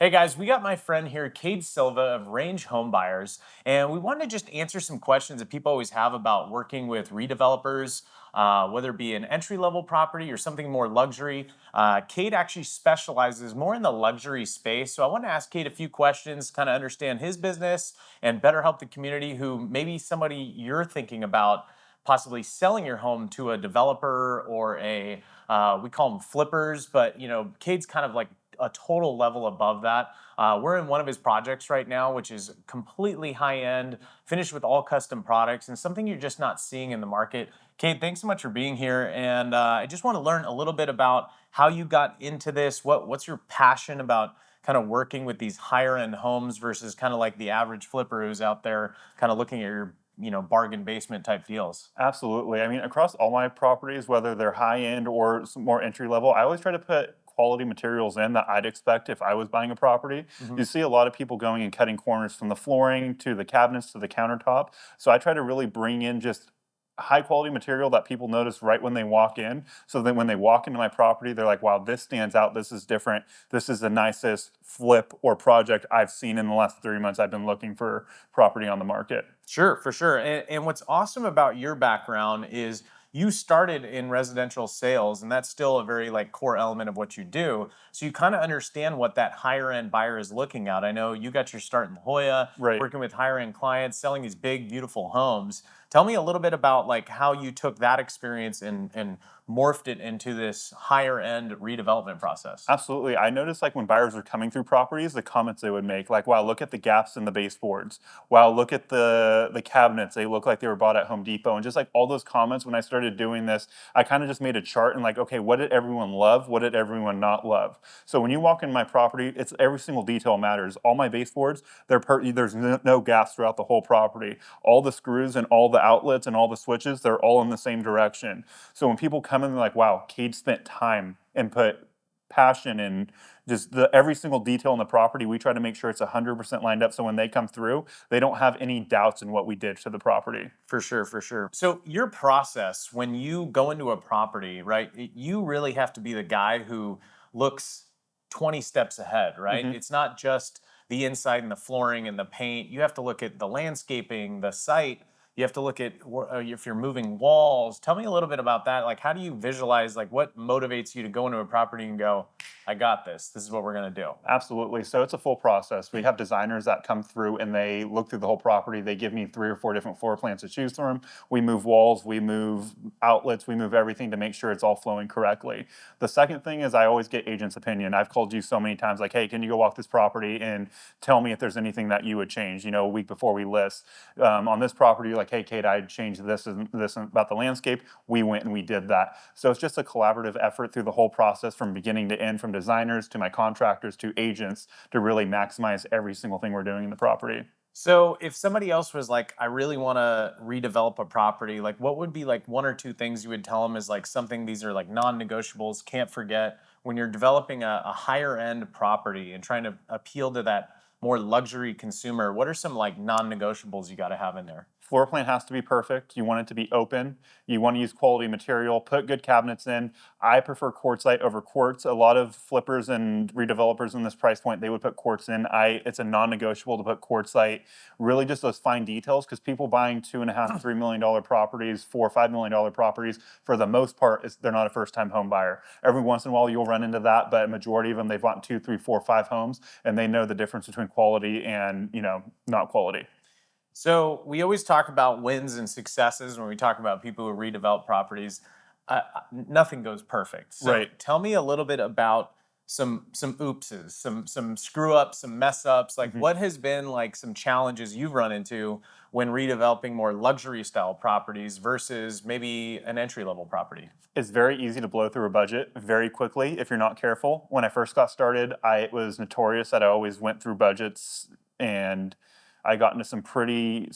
Hey guys, we got my friend here, Cade Silva of Range Home Buyers, and we wanted to just answer some questions that people always have about working with redevelopers, whether it be an entry level property or something more luxury. Cade actually specializes more in the luxury space, so I want to ask Cade a few questions, kind of understand his business and better help the community who maybe somebody you're thinking about possibly selling your home to a developer or a we call them flippers, but Cade's kind of like a total level above that. We're in one of his projects right now, which is completely high end, finished with all custom products, and something you're just not seeing in the market. Cade, thanks so much for being here, and I just want to learn a little bit about how you got into this. What's your passion about kind of working with these higher end homes versus kind of like the average flipper who's out there kind of looking at your bargain basement type deals. Absolutely. I mean, across all my properties, whether they're high end or more entry level, I always try to put quality materials in that I'd expect if I was buying a property. Mhm. You see a lot of people going and cutting corners from the flooring to the cabinets to the countertop. So I try to really bring in just high quality material that people notice right when they walk in. So that when they walk into my property, they're like, wow, this stands out. This is different. This is the nicest flip or project I've seen in the last 3 months. I've been looking for property on the market. Sure, for sure. And what's awesome about your background is you started in residential sales, and that's still a very like core element of what you do. So you kind of understand what that higher end buyer is looking at. I know you got your start in La Jolla, Right. working with higher end clients, selling these big, beautiful homes. Tell me a little bit about like how you took that experience and morphed it into this higher end redevelopment process. Absolutely. I noticed like when buyers were coming through properties, the comments they would make, like, wow, look at the gaps in the baseboards. Wow, look at the cabinets. They look like they were bought at Home Depot. And just like all those comments when I started doing this, I kind of just made a chart and like, okay, what did everyone love? What did everyone not love? So when you walk in my property, it's every single detail matters. All my baseboards, there's no gaps throughout the whole property. All the screws and all the outlets and all the switches, they're all in the same direction. So when people come in, they're like, wow, Cade spent time and put passion and just the every single detail in the property. We try to make sure it's 100% lined up so when they come through, they don't have any doubts in what we did to the property. For sure, for sure. So your process when you go into a property, right? You really have to be the guy who looks 20 steps ahead, right? Mhm. It's not just the inside and the flooring and the paint. You have to look at the landscaping, the site. You have to look at if you're moving walls. Tell me a little bit about that. Like, how do you visualize? Like, what motivates you to go into a property and go, "I got this. This is what we're gonna do." Absolutely. So it's a full process. We have designers that come through and they look through the whole property. They give me 3 or 4 different floor plans to choose from. We move walls, we move outlets, we move everything to make sure it's all flowing correctly. The second thing is I always get agent's opinion. I've called you so many times like, hey, can you go walk this property and tell me if there's anything that you would change, a week before we list. On this property, you're like, hey, Kate, I'd change this and this about the landscape. We went and we did that. So it's just a collaborative effort through the whole process from beginning to end, from designers to my contractors to agents to really maximize every single thing we're doing in the property. So if somebody else was like, I really want to redevelop a property, like what would be like one or two things you would tell them is like something these are like non-negotiables, can't forget when you're developing a higher end property and trying to appeal to that more luxury consumer? What are some like non-negotiables you got to have in there? Floor plan has to be perfect. You want it to be open. You want to use quality material. Put good cabinets in. I prefer quartzite over quartz. A lot of flippers and redevelopers in this price point, they would put quartz in. It's a non-negotiable to put quartzite. Really, just those fine details because people buying $2.5, $3 million properties, $4 or $5 million properties, for the most part, they're not a first-time home buyer. Every once in a while, you'll run into that, but a majority of them, they've bought 2, 3, 4, 5 homes, and they know the difference between quality and not quality. So we always talk about wins and successes when we talk about people who redevelop properties. Nothing goes perfect. So Right. tell me a little bit about some oopses, some screw ups, some mess ups. Like Mhm. what has been like some challenges you've run into when redeveloping more luxury style properties versus maybe an entry level property? It's very easy to blow through a budget very quickly if you're not careful. When I first got started, I was notorious that I always went through budgets and I got into some pretty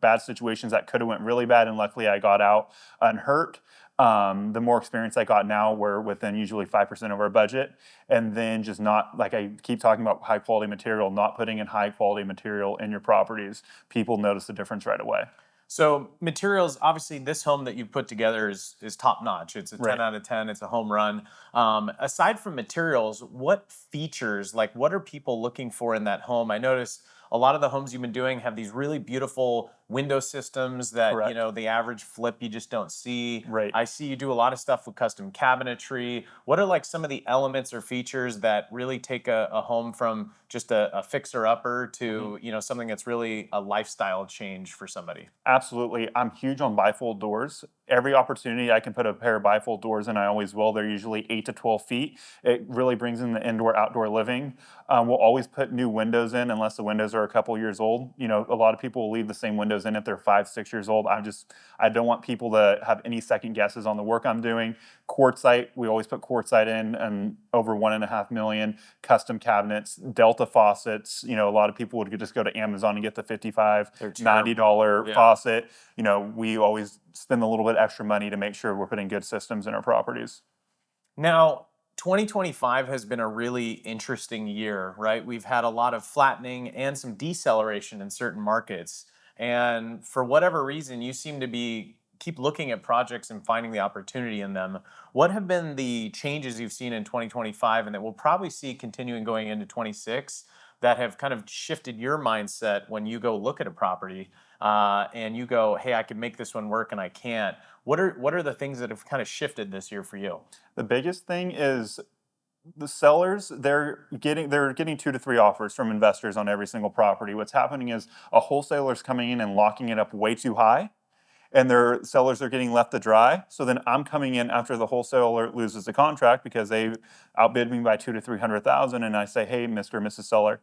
bad situations that could have went really bad, and luckily I got out unhurt. The more experience I got now, we're within usually 5% of our budget, and then just not like I keep talking about high quality material, not putting in high quality material in your properties. People notice the difference right away. So materials, obviously, this home that you put together is top notch. It's a 10 Right. out of 10. It's a home run. Aside from materials, what features, like what are people looking for in that home? I noticed a lot of the homes you've been doing have these really beautiful window systems that, Correct. the average flip you just don't see. Right. I see you do a lot of stuff with custom cabinetry. What are like some of the elements or features that really take a home from just a fixer upper Mhm. to, something that's really a lifestyle change for somebody? Absolutely. I'm huge on bifold doors. Every opportunity I can put a pair of bifold doors in, I always will. They're usually 8 to 12 feet. It really brings in the indoor outdoor living. We'll always put new windows in unless the windows are a couple years old. A lot of people will leave the same windows in if they're 5, 6 years old. I don't want people to have any second guesses on the work I'm doing. Quartzite, we always put quartzite in, and over 1.5 million. Custom cabinets, Delta faucets. A lot of people would just go to Amazon and get the 55, They're terrible. $90 Yeah. faucet. We always spend a little bit extra money to make sure we're putting good systems in our properties. Now, 2025 has been a really interesting year, right? We've had a lot of flattening and some deceleration in certain markets. And for whatever reason, you seem to be keep looking at projects and finding the opportunity in them. What have been the changes you've seen in 2025 and that we'll probably see continuing going into 26 that have kind of shifted your mindset when you go look at a property and you go, hey, I can make this one work and I can't? What are the things that have kind of shifted this year for you? The biggest thing is the sellers, they're getting 2 to 3 offers from investors on every single property. What's happening is a wholesaler's coming in and locking it up way too high, and their sellers are getting left to dry. So then I'm coming in after the wholesaler loses the contract because they outbid me by 2 to 300,000, and I say, hey, Mr. or Mrs. Seller,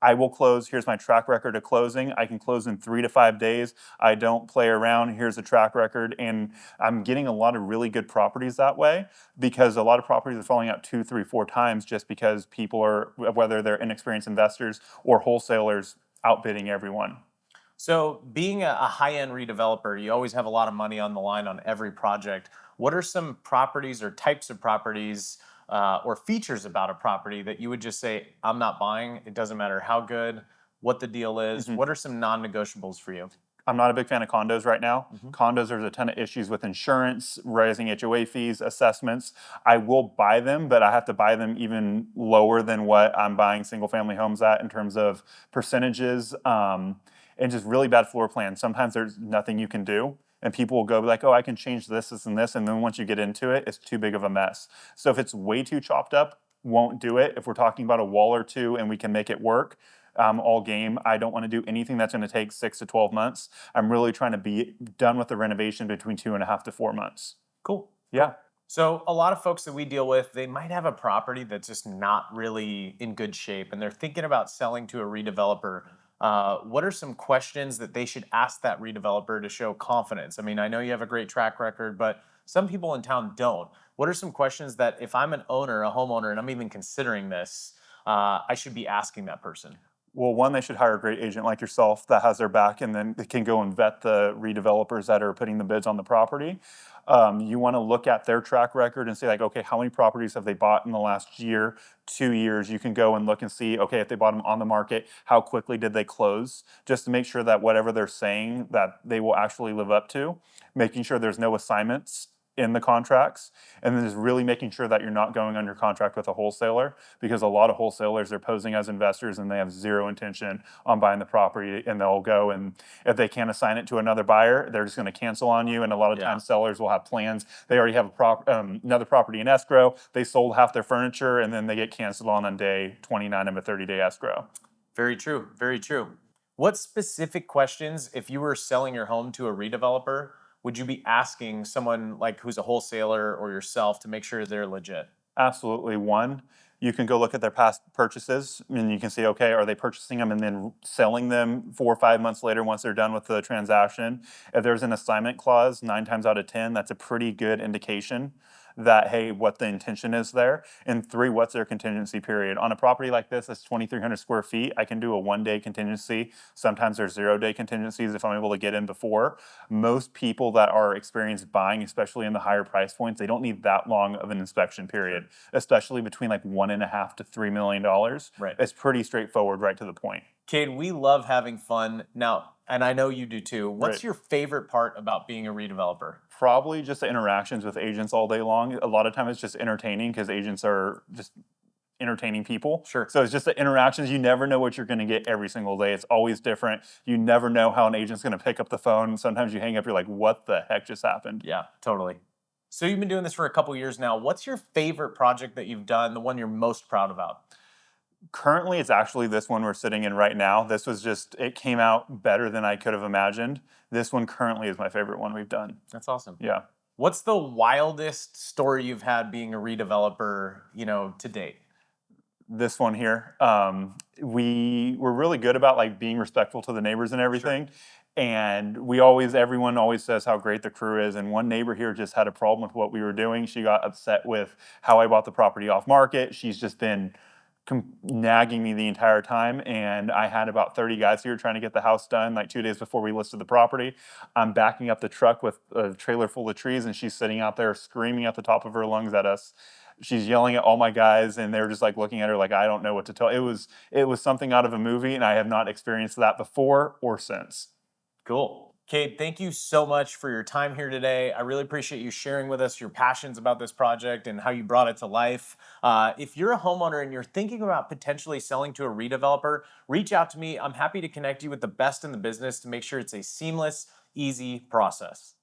I will close. Here's my track record of closing. I can close in 3 to 5 days. I don't play around. Here's a track record. And I'm getting a lot of really good properties that way because a lot of properties are falling out 2, 3, 4 times just because people are, whether they're inexperienced investors or wholesalers, outbidding everyone. So, being a high-end redeveloper, you always have a lot of money on the line on every project. What are some properties or types of properties or features about a property that you would just say, I'm not buying? It doesn't matter how good, what the deal is. Mhm. What are some non-negotiables for you? I'm not a big fan of condos right now. Mhm. Condos, there's a ton of issues with insurance, rising HOA fees, assessments. I will buy them, but I have to buy them even lower than what I'm buying single family homes at in terms of percentages, and just really bad floor plans. Sometimes there's nothing you can do. And people will go like, oh, I can change this, this, and this. And then once you get into it, it's too big of a mess. So if it's way too chopped up, won't do it. If we're talking about a wall or two and we can make it work, all game. I don't want to do anything that's going to take 6 to 12 months. I'm really trying to be done with the renovation between 2.5 to 4 months. Cool. Yeah, So, a lot of folks that we deal with, they might have a property that's just not really in good shape and they're thinking about selling to a redeveloper. What are some questions that they should ask that redeveloper to show confidence? I mean, I know you have a great track record, but some people in town don't. What are some questions that if I'm an owner, a homeowner, and I'm even considering this, I should be asking that person? well, one, they should hire a great agent like yourself that has their back, and then they can go and vet the redevelopers that are putting the bids on the property. You want to look at their track record and say, like, okay, how many properties have they bought in the last year, 2 years? You can go and look and see, okay, if they bought them on the market, how quickly did they close? Just to make sure that whatever they're saying that they will actually live up to, making sure there's no assignments in the contracts, and then just really making sure that you're not going under contract with a wholesaler, because a lot of wholesalers are posing as investors and they have zero intention on buying the property, and they'll go, and if they can't assign it to another buyer, they're just going to cancel on you. And a lot of Yeah. times sellers will have plans. They already have another property in escrow. They sold half their furniture and then they get canceled on day 29 of a 30-day escrow. Very true. Very true. What specific questions, if you were selling your home to a redeveloper, would you be asking someone like who's a wholesaler or yourself to make sure they're legit? Absolutely. One, you can go look at their past purchases and you can see, okay, are they purchasing them and then selling them 4 or 5 months later once they're done with the transaction? If there's an assignment clause, 9 times out of 10, that's a pretty good indication that, hey, what the intention is there. And three, what's their contingency period? On a property like this that's 2,300 square feet, I can do a 1 day contingency. Sometimes there's 0 day contingencies if I'm able to get in before. Most people that are experienced buying, especially in the higher price points, they don't need that long of an inspection period, especially between like 1.5 to $3 million. Right. It's pretty straightforward, right to the point. Cade, we love having fun. Now, And I know you do too. Right. What's your favorite part about being a redeveloper? Probably just the interactions with agents all day long. A lot of time it's just entertaining because agents are just entertaining people. Sure. So it's just the interactions. You never know what you're going to get every single day. It's always different. You never know how an agent's going to pick up the phone. Sometimes you hang up, you're like, what the heck just happened? Yeah, totally. So you've been doing this for a couple years now. What's your favorite project that you've done, the one you're most proud about? Currently, it's actually this one we're sitting in right now. This was just, it came out better than I could have imagined. This one currently is my favorite one we've done. That's awesome. Yeah. What's the wildest story you've had being a redeveloper, to date? This one here, we were really good about like being respectful to the neighbors and Sure. everything. And everyone always says how great the crew is. And one neighbor here just had a problem with what we were doing. She got upset with how I bought the property off market. She's just been nagging me the entire time. And I had about 30 guys here trying to get the house done like 2 days before we listed the property. I'm backing up the truck with a trailer full of trees, and she's sitting out there screaming at the top of her lungs at us. She's yelling at all my guys, and they're just like looking at her like I don't know what to tell. It was something out of a movie, and I have not experienced that before or since. Cool. Cade, thank you so much for your time here today. I really appreciate you sharing with us your passions about this project and how you brought it to life. If you're a homeowner and you're thinking about potentially selling to a redeveloper, reach out to me. I'm happy to connect you with the best in the business to make sure it's a seamless, easy process.